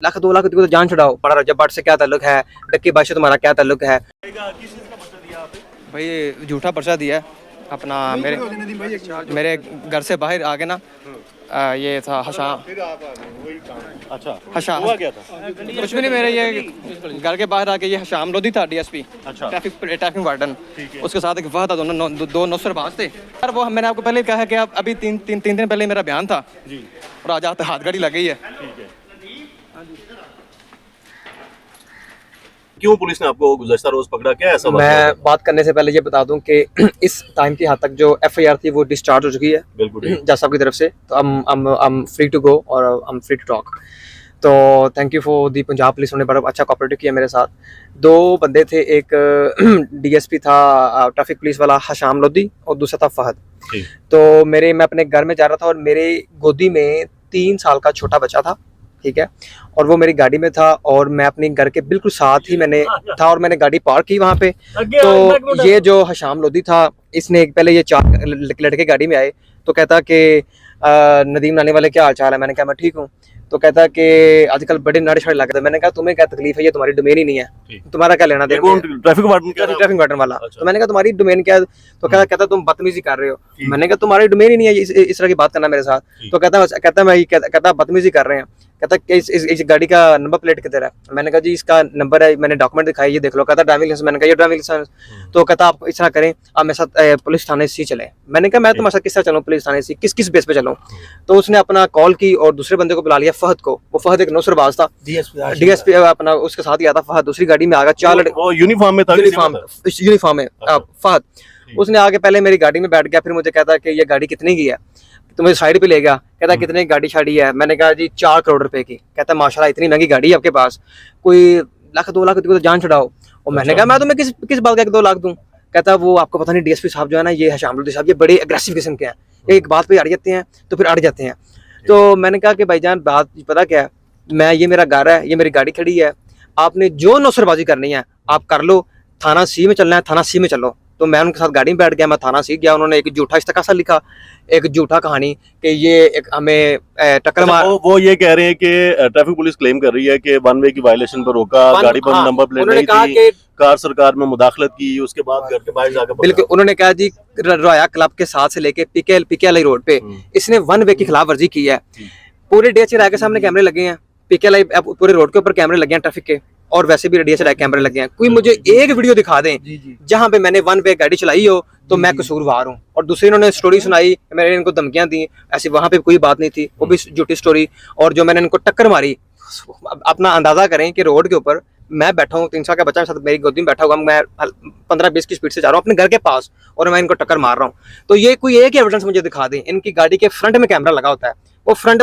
लाख 2 लाख की तो जान छुड़ाओ, बड़ा रजब भट्ट से क्या ताल्लुक है, डक्की बादशाह तुम्हारा क्या ताल्लुक है। भाई झूठा पर्चा दिया अपना मेरे घर से बाहर आगे ना ये था हशाम। अच्छा हशाम हुआ क्या था? कुछ भी नहीं, मेरे ये घर के बाहर आके ये हशाम लोधी था डीएसपी, अच्छा ट्रैफिक वार्डन, उसके साथ एक वह था, दो नौसरबाज थे। और वो मैंने आपको पहले कहा कि अभी तीन दिन पहले मेरा बयान था जी, और आज हाथ गाड़ी लग गई है। ठीक है। क्यों पुलिस ने आपको गुज़श्ता रोज पकड़ा, क्या ऐसा बात है? मैं बात करने से पहले ये बता दूं कि इस टाइम की हद तक जो एफआईआर थी वो डिस्चार्ज हो चुकी है बिल्कुल ठीक। जज साहब की तरफ से, तो I'm फ्री टू गो और I'm फ्री टू टॉक। तो thank you for the Punjab police, उन्होंने बड़ा अच्छा कोऑपरेट किया मेरे साथ। दो बंदे थे, एक डीएसपी था ट्रैफिक पुलिस वाला हशाम लोधी और दूसरा था फहद। ठीक। तो मैं अपने घर में जा रहा था और मेरे गोदी में 3 साल का छोटा बच्चा था, ठीक है, और वो मेरी गाड़ी में था और मैं अपने घर के बिल्कुल साथ ही मैंने था और मैंने गाड़ी पार्क की वहाँ पे। तो ये जो हशाम लोधी था, इसने पहले ये 4 लड़के गाड़ी में आए, तो कहता कि नदीम नानी वाले क्या हाल चाल है। मैंने कहा मैं ठीक हूँ। तो कहता कि आजकल बड़े नाड़े छाड़े लग रहे। मैंने कहा तुम्हें क्या तकलीफ है, ये तुम्हारी डोमेन ही नहीं है, तुम्हारा क्या लेना देना। ट्रैफिक वार्डन क्या? ट्रैफिक वार्डन वाला। अच्छा। तो मैंने कहा तुम्हारी डोमेन क्या है? तो कहता तुम बदतमीजी कर रहे हो। मैंने कहा तुम्हारी डोमेन ही नहीं है इस तरह की बात करना मेरे साथ। तो कहता बदतमीजी कर रहे हैं। कहता कि इस गाड़ी का नंबर प्लेट किधर है। मैंने कहा जी इसका नंबर है, मैंने डॉक्यूमेंट दिखाई, ये देख लो। कहता ड्राइविंग लाइसेंस। मैंने कहा ये ड्राइविंग लाइसेंस। तो कहता आप इस तरह करें, आप मेरे साथ पुलिस थाने सी चले। मैंने कहा मैं तुम्हारे साथ किस तरह चलूँ पुलिस थाने सी, किस बेस पे चलूँ। तो उसने अपना कॉल की और दूसरे बंदे को बुला लिया, फहद को। वो फहद एक नौसरबाज था, डीएसपी अपना, उसके साथ ही आता फहद। दूसरी गाड़ी में आ गया 4 लड़के, वो यूनिफॉर्म में था? यूनिफॉर्म में फहद। उसने आगे पहले मेरी गाड़ी में बैठ गया, फिर मुझे कहता कि ये गाड़ी कितने की है, तो मुझे साइड पे ले गया। कहता कितने की गाड़ी शाड़ी है। मैंने कहा जी 4 करोड़ रुपए की। कहता माशाल्लाह इतनी महंगी गाड़ी है आपके पास, कोई लाख 2 लाख की तो जान छुड़ाओ। और मैंने कहा मैं तुम्हें किस बात का 2 लाख दूं। कहता वो आपको पता नहीं, डीएसपी साहब जो है ना, ये हशाम लोधी साहब, ये बड़े अग्रेसिव किस्म के हैं, एक बात पे अड़ जाते हैं तो फिर अड़ जाते हैं। तो मैंने कहा कि भाईजान बात पता क्या है, मैं, ये मेरा घर है, ये मेरी गाड़ी खड़ी है, आपने जो नौसरबाजी करनी है आप कर लो, थाना सी में चलना है थाना सी में चलो। तो मैं उनके साथ गाड़ी में बैठ गया, मैं थाना सी गया। उन्होंने एक झूठा इस्तकासा लिखा, एक झूठा कहानी कि ये एक हमें टक्कर मार। वो ये कह रहे हैं कि ट्रैफिक पुलिस क्लेम कर रही है कि 1 वे की वायलेशन पर रोका, गाड़ी पर नंबर प्लेट नहीं थी, कार सरकार में मुदाखलत की, उसके बाद घर के बाहर जाकर बिल्कुल। उन्होंने कहा जी रॉया क्लब के साथ से लेके पीकेएल रोड पे इसने 1 वे की खिलाफ वर्जी की है। पूरे डीएचए राय के सामने कैमरे लगे हैं, पीकेएल पूरे रोड के ऊपर कैमरे लगे हैं ट्रैफिक के, और वैसे भी डीएचए राय कैमरे लगे हैं। कोई मुझे एक वीडियो दिखा दें जहां पे मैंने 1 वे गाड़ी चलाई हो तो मैं कसूरवार हूँ। और दूसरी इन्होंने स्टोरी सुनाई, मैंने इनको धमकियां दी, ऐसी वहां पे कोई बात नहीं थी, वो भी झूठी स्टोरी। और जो मैंने इनको टक्कर मारी, अपना अंदाजा करें कि रोड के ऊपर मैं बैठा हूँ, 3 साल का बच्चा मेरे साथ मेरी गोदी में बैठा हुआ, मैं 15-20 की स्पीड से जा रहा हूँ अपने घर के पास और मैं इनको टक्कर मार रहा हूँ। तो ये कोई एक ही एविडेंस मुझे दिखा दें। इनकी गाड़ी के फ्रंट में कैमरा लगा होता है, वो फ्रंट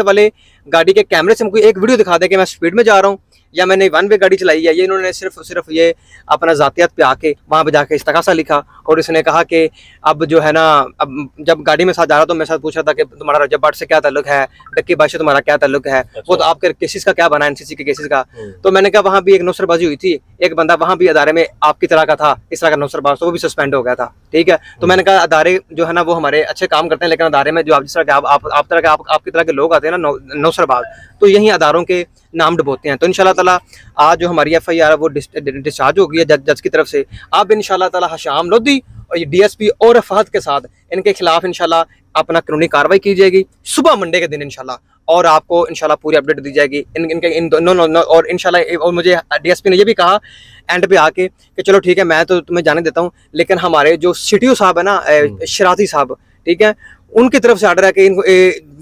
वाले गाड़ी के कैमरे से कोई एक वीडियो दिखा दे कि मैं स्पीड में जा रहा हूँ या मैंने 1 वे गाड़ी चलाई है। ये इन्होंने सिर्फ ये अपना जातियात पे आके वहाँ पे जाके इस्तकासा लिखा और इसने कहा कि अब जो है ना, अब जब गाड़ी में साथ जा रहा तो मेरे साथ पूछ रहा था कि तुम्हारा रजब भट्ट से क्या ताल्लुक है, डक्की बादशाह तुम्हारा क्या ताल्लुक है। वो तो आपके केसेस का क्या बना, एनसीसी के केसेस का। तो मैंने कहा वहाँ भी एक नौसरबाजी हुई थी, एक बंदा वहाँ भी अदारे में आपकी तरह का था, इस तरह का नौसरबाज, तो वो भी सस्पेंड हो गया था, ठीक है। तो मैंने कहा अदारे जो है ना वो हमारे अच्छे काम करते हैं, लेकिन अदारे में जो आप जिस तरह के आपकी तरह के लोग आते हैं ना नौसरबाज, तो यही अदारों के नाम डुबोते हैं। तो इंशाल्लाह ताला आज जो हमारी एफआईआर है वो डिस्चार्ज हो गई है जज की तरफ से। अब इंशाल्लाह ताला हशाम लोधी और ये डीएसपी और फहद के साथ इनके खिलाफ इंशाल्लाह अपना कानूनी कार्रवाई की जाएगी सुबह मंडे के दिन इंशाल्लाह, और आपको इंशाल्लाह पूरी अपडेट दी जाएगी इन दोनों। और इंशाल्लाह, और मुझे डीएसपी ने ये भी कहा एंड पे आके कि चलो ठीक है मैं तो तुम्हें जाने देता हूँ, लेकिन हमारे जो सीटीओ साहब है ना, शराती साहब, ठीक है, उनकी तरफ से ऑर्डर है कि इनको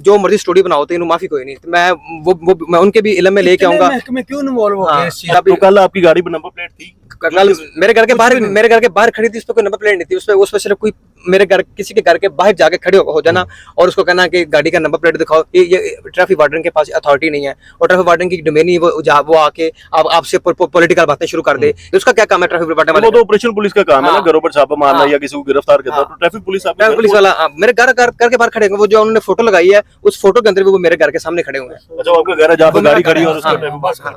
जो मर्जी स्टोरी बनाओ तो इनको माफी कोई नहीं। तो मैं उनके भी इल्म में लेके आऊंगा। क्यों इन्वॉल्व हो गए? तो कल आपकी गाड़ी पर नंबर प्लेट थी? कल मेरे घर के बाहर खड़ी थी, उस पर कोई नंबर प्लेट नहीं थी, उस पर सिर्फ कोई मेरे घर किसी के घर के बाहर जाके खड़े हो जाना और उसको कहना कि गाड़ी का नंबर प्लेट दिखाओ, ये ट्रैफिक वार्डन के पास अथॉरिटी नहीं है और ट्रैफिक वार्डन की डोमेन ही वो आके आपसे पॉलिटिकल बातें शुरू कर दे। उसका क्या काम है ट्रैफिक वार्डन वाले? वो तो ऑपरेशन पुलिस का काम है ना, घरों पर छापा मारना या किसी को गिरफ्तार करना। तो ट्रैफिक पुलिस वाला मेरे घर के बाहर खड़े हैं, वो जो उन्होंने फोटो लगाई है उस फोटो के अंदर भी वो मेरे घर के सामने खड़े हुए हैं। अच्छा, आपका घर है जहाँ पर गाड़ी खड़ी है और उसका